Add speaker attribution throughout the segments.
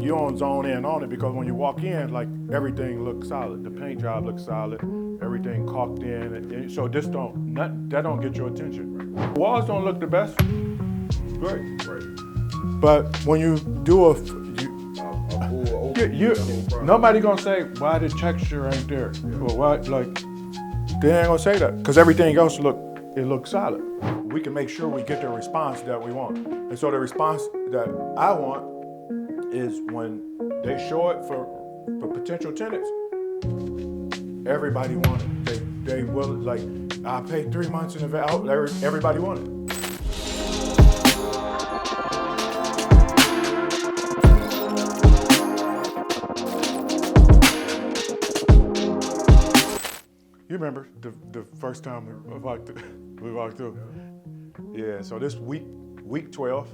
Speaker 1: you don't zone in on it because when you walk in, like everything looks solid. The paint job looks solid, everything caulked in. So this that don't get your attention. The walls don't look the best, great. But when you do nobody gonna say why the texture ain't there or why they ain't gonna say that because everything else looks solid. We can make sure we get the response that we want. And so the response that I want is when they show it for potential tenants, everybody want it. They will, like, I paid 3 months in advance, everybody want it. You remember the first time we walked through? Yeah, so this week 12,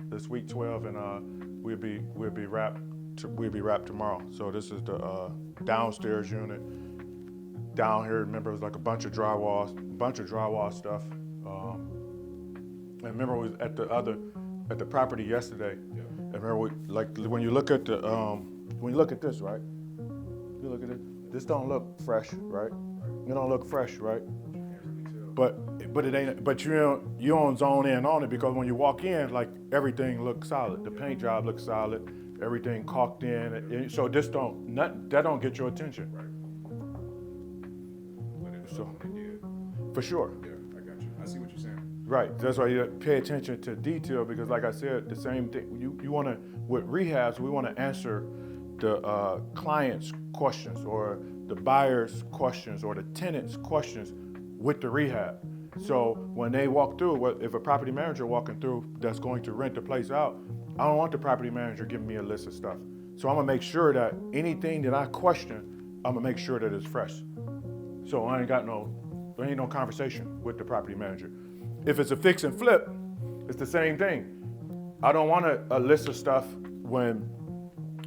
Speaker 1: and we'll be wrapped tomorrow. So this is the downstairs unit. Down here, remember, it was like a bunch of drywall stuff. And remember, we was at the property yesterday. Yeah. And remember, when you look at this, right? You look at it. This don't look fresh, right? It don't look fresh, right? But it ain't. But you don't zone in on it because when you walk in, like everything looks solid. The paint job looks solid. Everything caulked in. So this that don't get your attention.
Speaker 2: Right.
Speaker 1: So, for sure.
Speaker 2: Yeah, I got you. I see what you're saying.
Speaker 1: Right. That's why you pay attention to detail because, like I said, the same thing. You want to with rehabs, we want to answer the client's questions or the buyer's questions or the tenant's questions with the rehab. So when they walk through, if a property manager walking through that's going to rent the place out, I don't want the property manager giving me a list of stuff. So I'm gonna make sure that anything that I question, I'm gonna make sure that it's fresh. So there ain't no conversation with the property manager. If it's a fix and flip, it's the same thing. I don't want a list of stuff when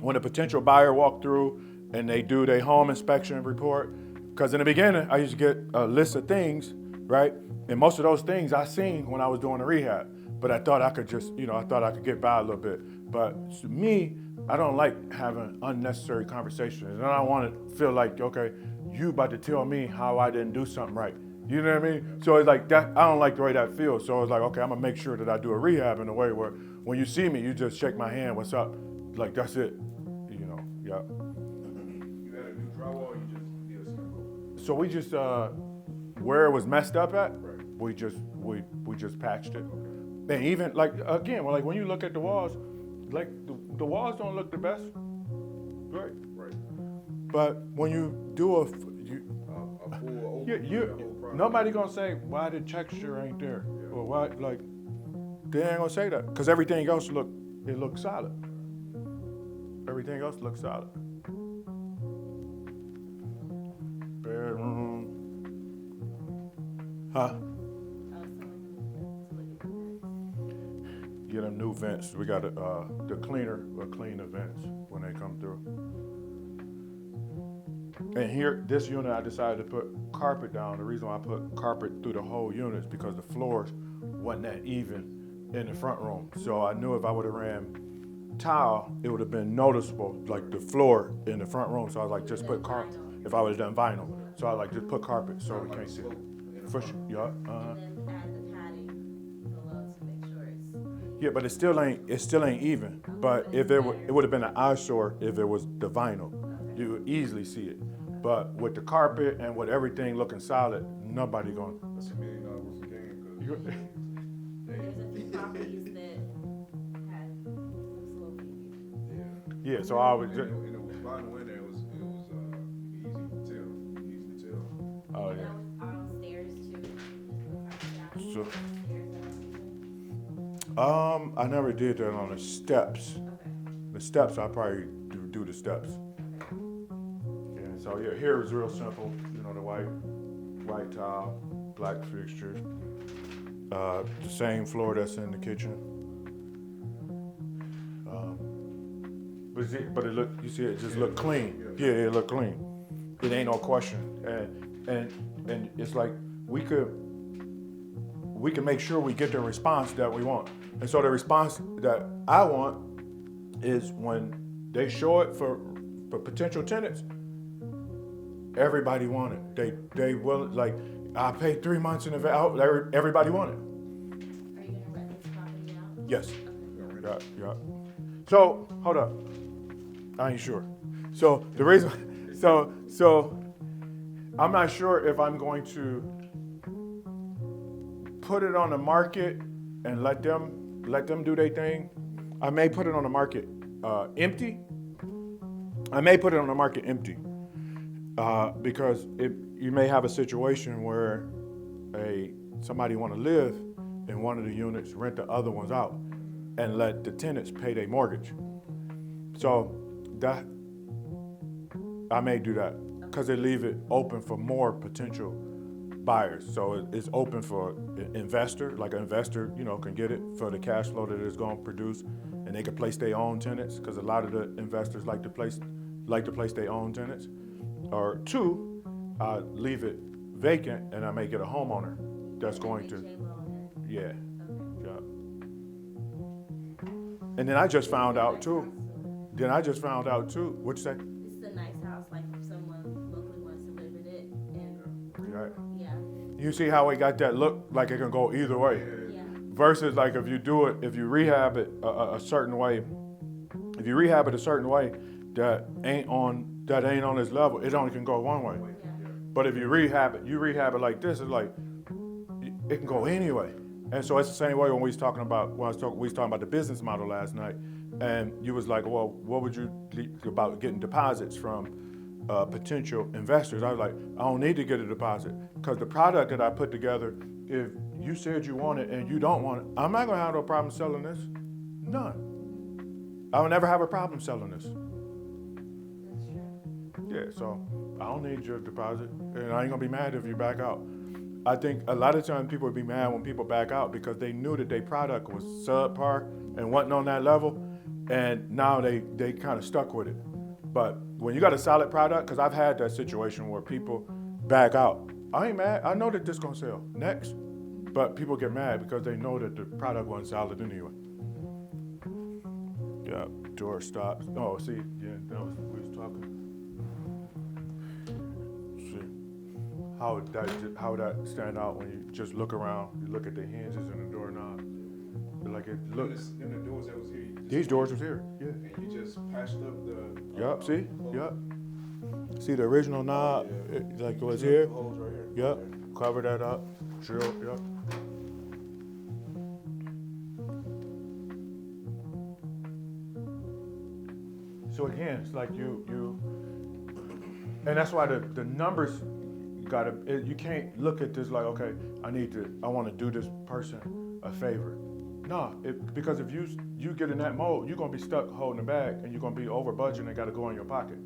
Speaker 1: a potential buyer walk through and they do their home inspection report. Because in the beginning, I used to get a list of things, right? And most of those things I seen when I was doing the rehab. But I thought I could get by a little bit. But to me, I don't like having unnecessary conversations. And I don't want to feel like, okay, you about to tell me how I didn't do something right. You know what I mean? So it's like that. I don't like the way that feels. So it's like, okay, I'm gonna make sure that I do a rehab in a way where when you see me, you just shake my hand, what's up? Like, that's it, yeah.
Speaker 2: You had a new drywall, or you just did a sample?
Speaker 1: So we just, where it was messed up at,
Speaker 2: Right.
Speaker 1: we just patched it. Okay. And even, like, again, when you look at the walls, like, the walls don't look the best, right?
Speaker 2: Right.
Speaker 1: But when you do
Speaker 2: A full open,
Speaker 1: nobody gonna say why the texture ain't there, or why, like, they ain't gonna say that, because everything else looks solid. Everything else looks solid. Bedroom. Huh? Get them new vents. We got the cleaner or clean the vents when they come through. And here, this unit, I decided to put carpet down. The reason why I put carpet through the whole unit is because the floors wasn't that even in the front room. So I knew if I would have ran tile, it would have been noticeable, like the floor in the front room. So I was like, just put carpet. If I would have done vinyl, so I was like, just put carpet so we can't see it. For sure, yeah.
Speaker 3: And then add the padding below to make sure it's.
Speaker 1: Yeah, but it still ain't even. But if it would have been an eyesore if it was the vinyl, you would easily see it. But with the carpet and with everything looking solid, nobody going.
Speaker 2: That's $1 million worth of game.
Speaker 3: There's a few properties that had some slow preview.
Speaker 1: Yeah, so I was just.
Speaker 2: And it was vinyl in there. It was easy to tell.
Speaker 1: Oh
Speaker 3: And
Speaker 1: yeah.
Speaker 3: that was out on stairs too.
Speaker 1: So,
Speaker 3: Stairs
Speaker 1: I never did that on the steps.
Speaker 3: Okay.
Speaker 1: The steps, I probably do the steps. Yeah, so yeah, here is real simple. The white tile, black fixtures. The same floor that's in the kitchen. But it look, you see, it just look clean. Yeah, it look clean. It ain't no question. And it's like we can make sure we get the response that we want. And so the response that I want is when they show it for potential tenants. Everybody want it. They will, like, I paid 3 months in advance. Everybody want it.
Speaker 3: Are you gonna rent this property out?
Speaker 1: Yes. Yeah. So hold up. I ain't sure. So the reason, so I'm not sure if I'm going to put it on the market and let them do their thing. I may put it on the market empty. Because you may have a situation where somebody want to live in one of the units, rent the other ones out, and let the tenants pay their mortgage. So that I may do that because they leave it open for more potential buyers. So it's open for investor, like an investor, can get it for the cash flow that it's going to produce, and they can place their own tenants because a lot of the investors like to place their own tenants. Or two, I leave it vacant and I may get a homeowner that's going to, yeah. And then I just found out too. What'd you say?
Speaker 3: It's a nice house, like if someone locally wants to live in it, and
Speaker 1: Right.
Speaker 3: yeah.
Speaker 1: You see how it got that look like it can go either way.
Speaker 3: Yeah.
Speaker 1: Versus like if you rehab it a certain way, that ain't on this level, it only can go one way.
Speaker 3: Yeah.
Speaker 1: But if you rehab it like this, it's like it can go anyway. And so it's the same way when we was talking about the business model last night, and you was like, well, what would you think about getting deposits from potential investors? I was like, I don't need to get a deposit because the product that I put together, if you said you want it and you don't want it, I'm not gonna have no problem selling this. None. I will never have a problem selling this.
Speaker 3: That's true.
Speaker 1: Yeah, so I don't need your deposit, and I ain't gonna be mad if you back out. I think a lot of times people would be mad when people back out because they knew that their product was subpar and wasn't on that level, and now they kind of stuck with it. But when you got a solid product, because I've had that situation where people back out. I ain't mad. I know that this gonna sell next, but people get mad because they know that the product wasn't solid anyway. Yeah, door stops. Oh, see, yeah, that was we was talking. How that stand out when you just look around, you look at the hinges and the doorknob, like it looks.
Speaker 2: And the doors that was here. You just-
Speaker 1: These doors was here, yeah.
Speaker 2: And you just patched up the.
Speaker 1: Yup, see,
Speaker 2: hole.
Speaker 1: yup. See the original knob,
Speaker 2: Yeah.
Speaker 1: like it was
Speaker 2: The
Speaker 1: here.
Speaker 2: holes right here.
Speaker 1: Yup, cover that up, drill, yup. So again, it's like you, and that's why the numbers you can't look at this like, okay, I want to do this person a favor. No, because if you get in that mode, you're gonna be stuck holding the bag and you're gonna be over budget and gotta go in your pocket.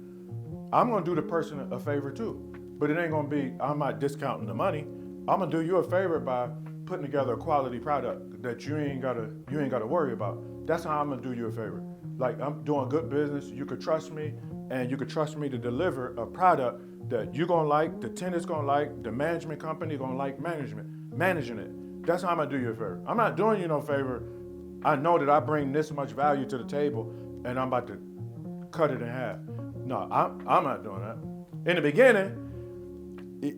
Speaker 1: I'm gonna do the person a favor too, but it ain't gonna be, I'm not discounting the money. I'm gonna do you a favor by putting together a quality product that you ain't gotta worry about. That's how I'm gonna do you a favor. Like, I'm doing good business, you could trust me, and you could trust me to deliver a product that you're gonna like, the tenant's gonna like, the management company gonna like managing it. That's how I'm gonna do you a favor. I'm not doing you no favor. I know that I bring this much value to the table and I'm about to cut it in half. No, I'm not doing that. In the beginning,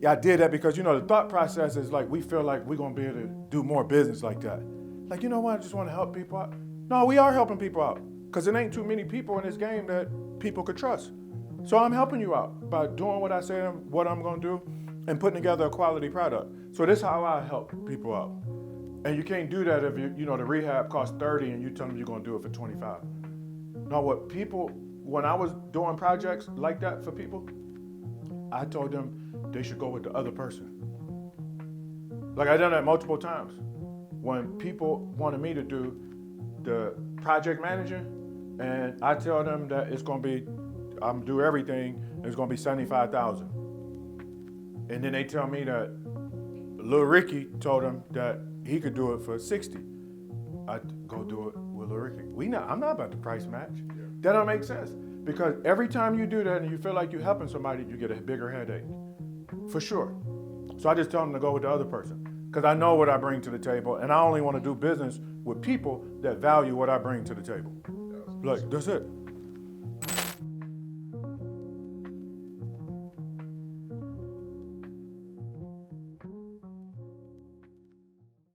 Speaker 1: I did that because, the thought process is like, we feel like we're gonna be able to do more business like that. Like, you know what, I just wanna help people out. No, we are helping people out because there ain't too many people in this game that people could trust. So I'm helping you out by doing what I say what I'm gonna do and putting together a quality product. So this is how I help people out. And you can't do that if the rehab costs 30 and you tell them you're gonna do it for 25. Now when I was doing projects like that for people, I told them they should go with the other person. Like I've done that multiple times. When people wanted me to do the project manager, and I tell them that it's gonna be, I'm do everything, it's gonna be 75,000. And then they tell me that Lil Ricky told them that he could do it for 60. I go do it with Lil Ricky. I'm not about to price match.
Speaker 2: Yeah.
Speaker 1: That don't make sense. Because every time you do that and you feel like you're helping somebody, you get a bigger headache. For sure. So I just tell them to go with the other person. Because I know what I bring to the table, and I only want to do business with people that value what I bring to the table. Like, that's it.